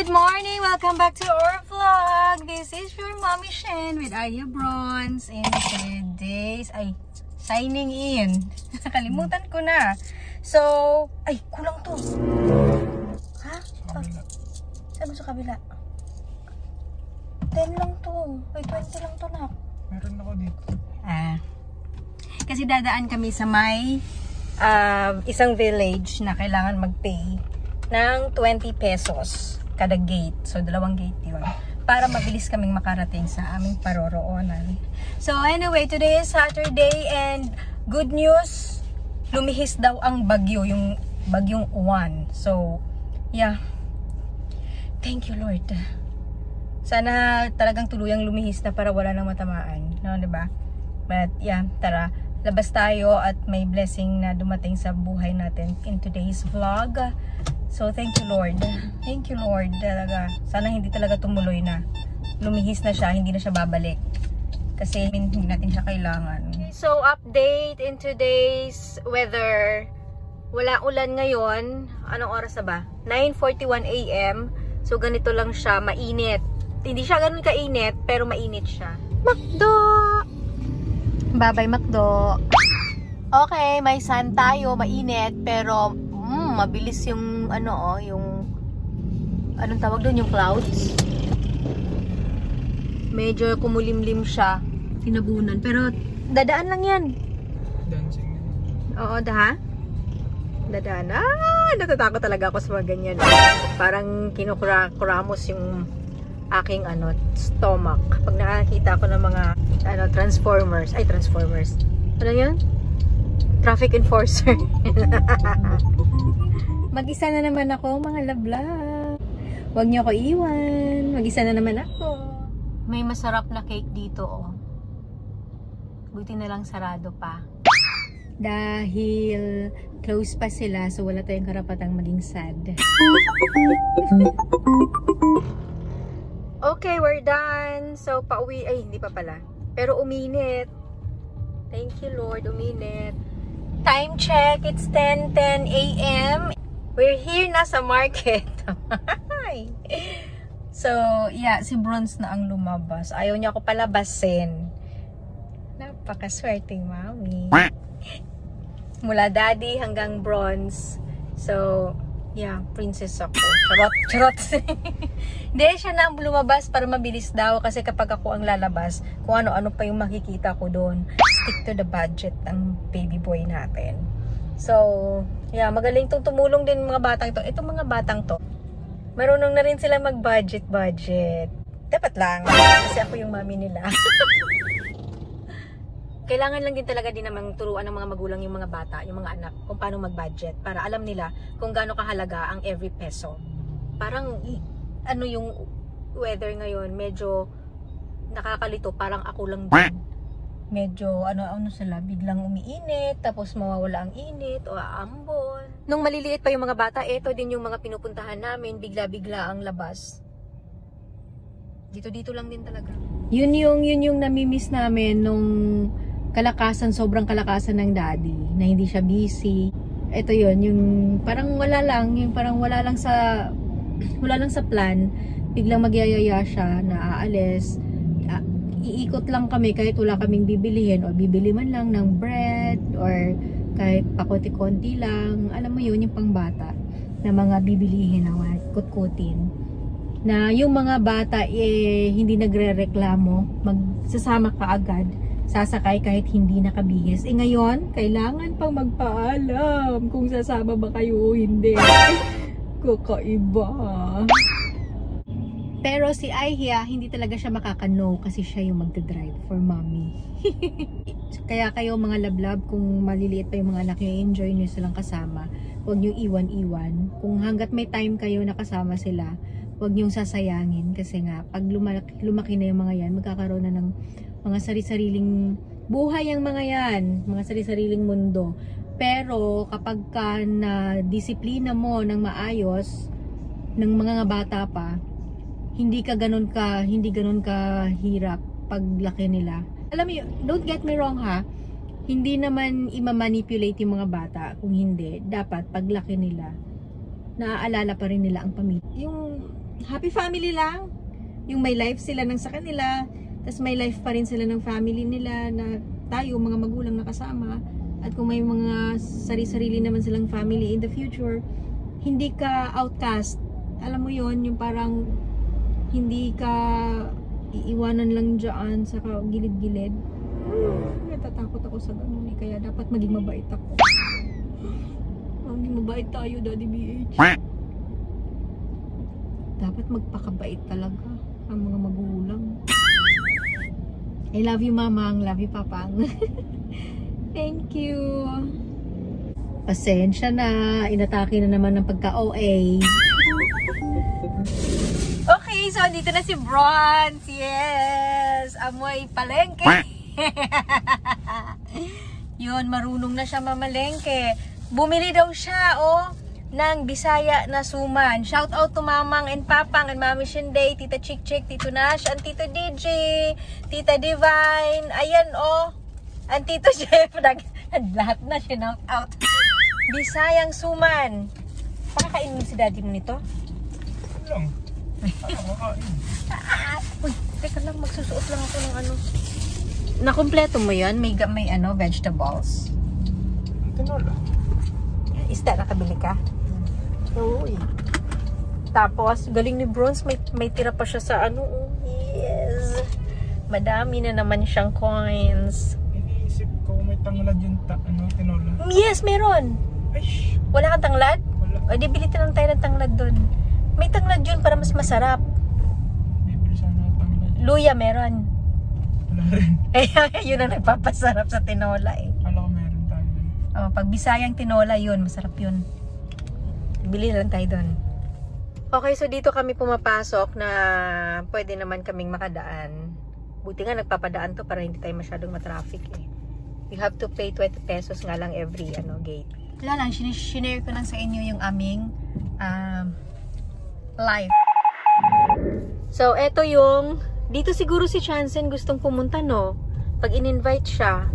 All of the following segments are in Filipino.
Good morning! Welcome back to our vlog! This is your Mommy Shen with Aya Bronze and today's signing in. Nakalimutan ko na. So, kulang to. Ha? Saan sa kabila? 10 lang to. 20 lang to na. Meron ako dito. Kasi dadaan kami sa may isang village na kailangan mag-pay ng 20 pesos kada gate. So, 2 gate yun. Para mabilis kaming makarating sa aming paroroonan. So, anyway, today is Saturday and good news, lumihis daw ang bagyo, yung bagyong Uwan. So, yeah. Thank you, Lord. Sana talagang tuluyang lumihis na para wala nang matamaan. No, diba? But, yeah, tara. Labas tayo at may blessing na dumating sa buhay natin in today's vlog. So, thank you, Lord. Thank you, Lord. Talaga. Sana hindi talaga tumuloy na. Lumihis na siya, hindi na siya babalik. Kasi hindi natin siya kailangan. Okay, so, update in today's weather. Wala ulan ngayon. Anong oras na ba? 9:41 AM. So, ganito lang siya. Mainit. Hindi siya ganun kainit, pero mainit siya. Makdo! Bye-bye, Makdo. Okay, may sun tayo, mainit, pero mabilis yung yung anong tawag doon, yung clouds. Medyo kumulimlim siya, tinabunan, pero dadaan lang yan. Dancing. Oo, dadaan. Natatakot talaga ako sa mga ganyan. Parang kinukuramos yung aking stomach pag nakakita ko ng mga transformers. Ano yun? Traffic enforcer. Mag-isa na naman ako, mga lablab. Huwag niyo ako iwan. Mag-isa na naman ako. May masarap na cake dito, oh. Buti na lang sarado pa. Dahil close pa sila, so wala tayong karapatang maging sad. Okay, we're done. So, pauwi. Ay, hindi pa pala. Pero uminit. Thank you, Lord. Uminit. Time check. It's 10:10 AM. We're here na sa market. So, yeah. Si Bronze na ang lumabas. Ayaw niya ako palabasin. Napakaswerteng mami. Mula daddy hanggang Bronze. So, yeah. Princess ako. Charot. Hindi, siya na ang lumabas para mabilis daw. Kasi kapag ako ang lalabas, kung ano-ano pa yung makikita ko doon, stick to the budget ng baby boy natin. So, yeah, magaling tong tumulong din mga batang to. Itong mga batang to, marunong na rin sila mag-budget. Dapat lang. Kasi ako yung mami nila. Kailangan lang din talaga din namang turuan ng mga magulang yung mga bata, yung mga anak, kung paano mag-budget. Para alam nila kung gaano kahalaga ang every peso. Parang, yung weather ngayon, medyo nakakalito. Parang ako lang din. Medyo, sila, biglang umiinit, tapos mawawala ang init, o aambon. Nung maliliit pa yung mga bata, ito din yung mga pinupuntahan namin, bigla-bigla ang labas. Dito lang din talaga. Yun yung namimiss namin nung sobrang kalakasan ng daddy, na hindi siya busy. Ito yun, yung parang wala lang sa plan, biglang magyayaya siya na aalis. Iikot lang kami kahit wala kaming bibilihin o bibili man lang ng bread or kahit pakonti-konti lang. Alam mo yun, yung pangbata na mga bibilihin na kutkutin. Na yung mga bata hindi nagre-reklamo, magsasama ka agad, sasakay kahit hindi nakabihis. Ngayon, kailangan pang magpaalam kung sasama ba kayo o hindi. Kakaiba. Pero si Aihia, hindi talaga siya makaka-no kasi siya yung magdadrive for mommy. Kaya kayo mga lablab, kung maliliit pa yung mga anak nyo, enjoy nyo silang kasama. Huwag nyo iwan-iwan. Kung hanggat may time kayo nakasama sila, huwag nyo sasayangin. Kasi nga, pag lumaki na yung mga yan, magkakaroon na ng mga sari-sariling buhay ang mga yan. Mga sari-sariling mundo. Pero kapag ka na disiplina mo ng maayos, ng mga bata pa, hindi ganun ka hirap paglaki nila. Alam mo, don't get me wrong ha, hindi naman i-manipulate yung mga bata. Kung hindi, dapat paglaki nila, naaalala pa rin nila ang pamilya. Yung happy family lang. Yung may life sila ng sa kanila, tas may life pa rin sila ng family nila na tayo, mga magulang na kasama. At kung may mga sarili-sarili naman silang family in the future, hindi ka outcast. Alam mo yon, yung parang hindi ka iiwanan lang dyan sa gilid-gilid. Natatakot ako sa ganun eh. Kaya dapat maging mabait ako. Maging mabait tayo, Daddy BH. Dapat magpakabait talaga ang mga magulang. I love you, Mamang. Love you, Papang. Thank you. Pasensya na. Inatake na naman ng pagka-OA. Okay, so dito na si Bronze. Yes! Amoy palengke. Yun, marunong na siya mamalengke. Bumili daw siya, ng Bisaya na suman. Shout out to Mamang and Papang and Mami Shinday, Tita Chick Chick, Tito Nash, and Tito DJ, Tita Divine. Ayan, and Tito Jeff. Lahat na shout out. Bisayang suman. Pakakain mo si daddy mo nito? Lang. Makain. Uy, teka lang, magsusuot lang ako ng ano. Nakumpleto mo yan? May vegetables. Tinola. Isda, nakabili ka? Uy. Tapos, galing ni Bronze, may tira pa siya sa ano. Yes. Madami na naman siyang coins. Iniisip ko may tanglad yung tinola. Yes, meron. Ay, Wala kang tanglad? wala. O, di bilhin na lang tayo ng tanglad dun. May tanglad yun para mas masarap. Bibili sana ng tanglad. Luya, meron. Wala rin. Yun ang nagpapasarap sa tinola eh. Kala ko meron tayo. Pag Bisayang tinola yun, masarap yun. Bili lang tayo dun. Okay, so dito kami pumapasok na pwede naman kaming makadaan. Buti nga nagpapadaan to para hindi tayo masyadong matraffic eh. You have to pay 20 pesos nga lang every gate. Wala lang, sinishare ko lang sa inyo yung aming life. So, eto yung, dito siguro si Chansen gustong pumunta, no? Pag in-invite siya,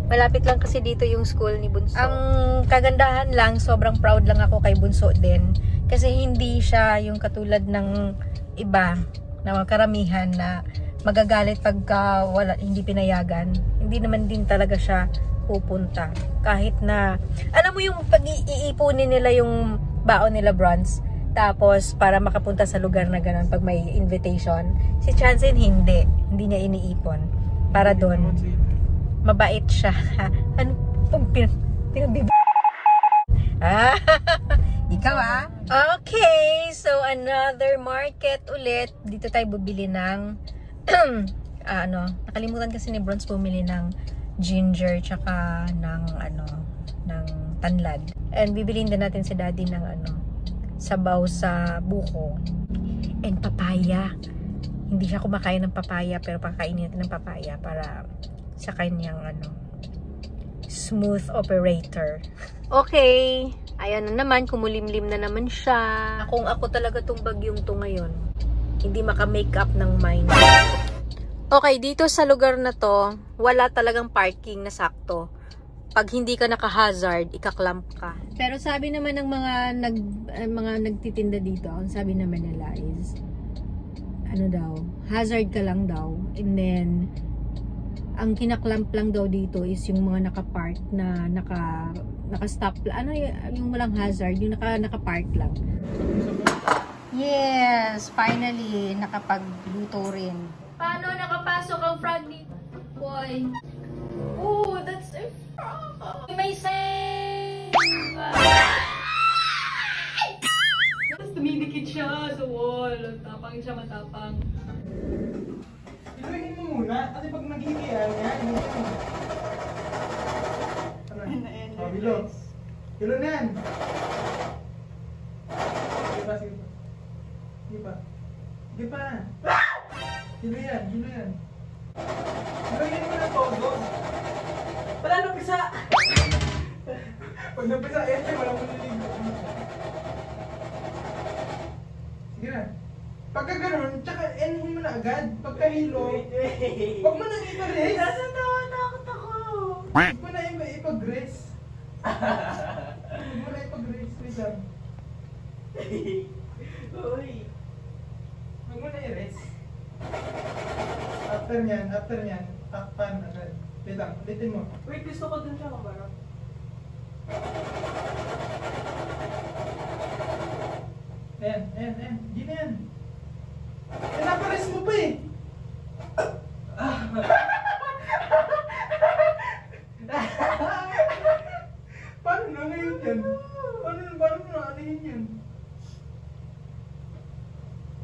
malapit lang kasi dito yung school ni Bunso. Ang kagandahan lang, sobrang proud lang ako kay Bunso din. Kasi hindi siya yung katulad ng iba na karamihan na magagalit pagka hindi pinayagan. Hindi naman din talaga siya pupunta. Kahit na, alam mo yung pag-iipunin nila yung baon nila, Bronze. Tapos, para makapunta sa lugar na ganun pag may invitation. Si Chansen, hindi. Hindi niya iniipon. Para doon. Mabait siya. Ano? Pinabib... Ikaw Okay. So, another market ulit. Dito tayo bubili ng nakalimutan kasi ni Bronze bumili ng ginger tsaka ng ng tanlad. And bibiliin din natin si Daddy ng sabaw sa buko and papaya. Hindi siya kumakain ng papaya pero pakainin natin ng papaya para sa kanyang smooth operator. Okay, ayan na naman, kumulimlim na naman siya. Ako talaga tong bagyong to ngayon. Hindi maka-make up ng mind. Okay, dito sa lugar na to, wala talagang parking na sakto. Pag hindi ka naka-hazard, ikaklamp ka. Pero sabi naman ng mga nagtitinda dito, ang sabi naman nila is hazard ka lang daw. And then ang kinaklamp lang daw dito is yung mga naka-park na naka-stop. Yung walang hazard, yung naka-park lang. Yes, finally nakapagluto rin. Paano nakapasok ang frog dito? Boy. Oh, that's a frog. May save! Tapos tumidikit siya sa wall. Tapang siya, matapang. Iluhin mo muna. Kasi pag nag-iiyan yan, bilo. Bilo na yan. Sige pa. Sige pa. Hilo yan. Hiloyin mo na todo. Wala nang pisa! Pag napisa, wala mo niligo. Sige na. Pagka ganun, tsaka endin mo na agad. Pagka hilo, huwag mo na ipa-race. Takot ako! Huwag mo na ipag-race. Huwag mo na ipag-race. Wait lang. Uy! after nyan, takpan agad. Wait lang, ulitin mo. Wait, gusto ko dun siya kabarap. Ayan. Gina yan. Napares mo pa eh. Paano na ngayon yan? Paano mo naanihin yan?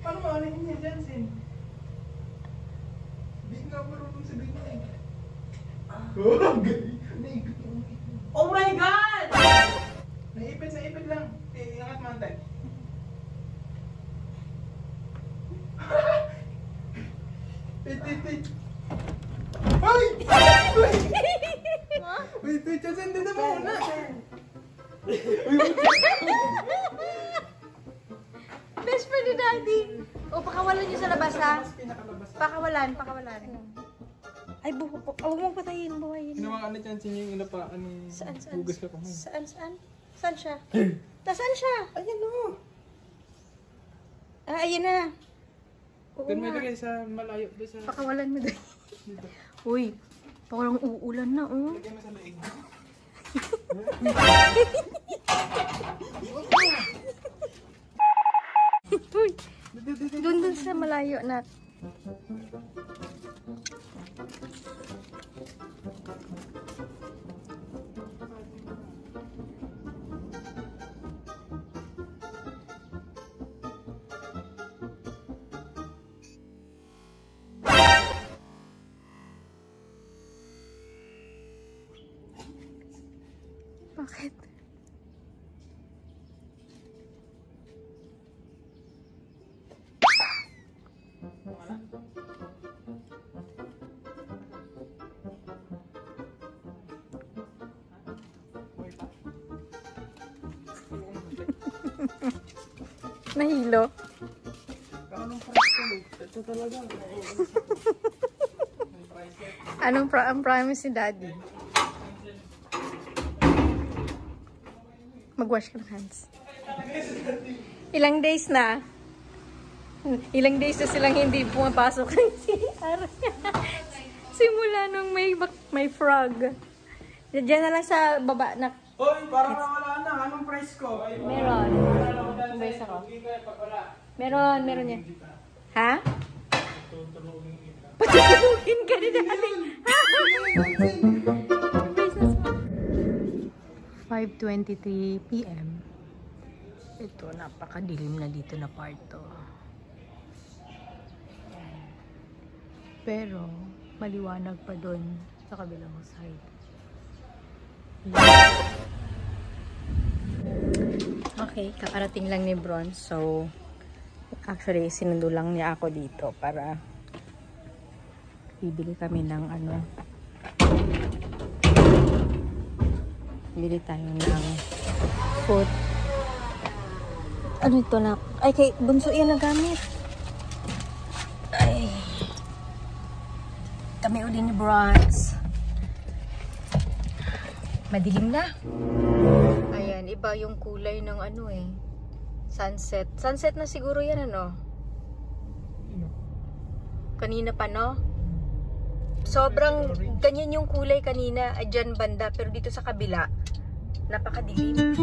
Paano maanihin yan, Jansen? Hindi nga marunong sabihin niya eh. Oh, galing. Naipit yung ipit. Oh my God! Naipit lang. Iangat mo antay. Wait. Ay! Wait, Jansen, dito mo muna. Best friend ni Daddy. O, pakawalan niyo sa labas, ha? Pakawalan. Ay, huwag mong patayin, buhayin. Ginawa ka na Jansen yung inapaan ni... Saan? Hugas ka pa mo. Saan? Saan siya? Nasaan siya? Ayan o. Ah, ayun na. Oo Doon may nga. lagay sa malayo. Doon sa... Pakawalan mo doon. Uy, parang uulan na, oh. Lagay mo sa leeg. Uy, doon sa malayo na. Bakit? Nahilo. Anong price ko? Ito talaga. Ang promise ni Daddy? Mag-wash ka ng hands. Ilang days na silang hindi pumapasok ng CR. Simula nung may frog. Diyan na lang sa baba na. Hoy, parang nawala na. Anong price ko? Meron. Kumbay ako. Meron yan. Ha? Patutulugin ka ni Daddy. 5:23 PM. Ito, napakadilim na dito na parto. Pero, maliwanag pa doon sa kabilang side. Okay, kakarating lang ni Bron. So, actually, sinundo lang niya ako dito para bibili kami ng bili tayo ng food. Ano ito na? Ay, kay bunso yan na gamit. Ay. Kami uli ni Bronze. Madilim na. Ayan, iba yung kulay ng sunset. Sunset na siguro yan, Kanina pa, no? Sobrang ganyan yung kulay kanina, dyan banda. Pero dito sa kabila, napakadilim.